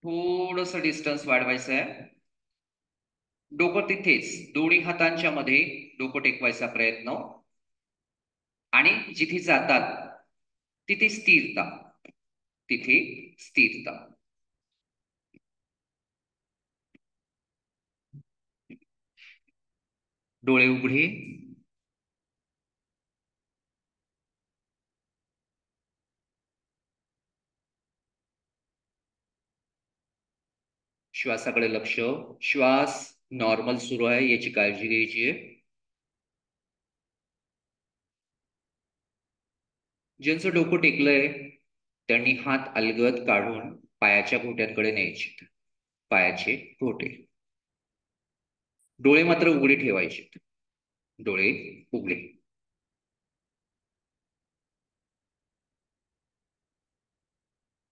थोडस डिस्टन्स वाढवायचं आहे. डोकं तिथेच, दोन्ही हातांच्या मध्ये डोकं टेकवायचा प्रयत्न. आणि जिथे जातात तिथे स्थिरता, तिथे स्थिरता. डोळे उघडे. श्वासाकडे लक्ष. श्वास नॉर्मल सुरू आहे याची काळजी घ्यायची आहे. ज्यांचं डोकं टेकलंय त्यांनी हात अलगद काढून पायाच्या घोट्यांकडे न्यायचे. पायाचे घोटे. डोळे मात्र उघडे ठेवायचे. डोळे उघडे.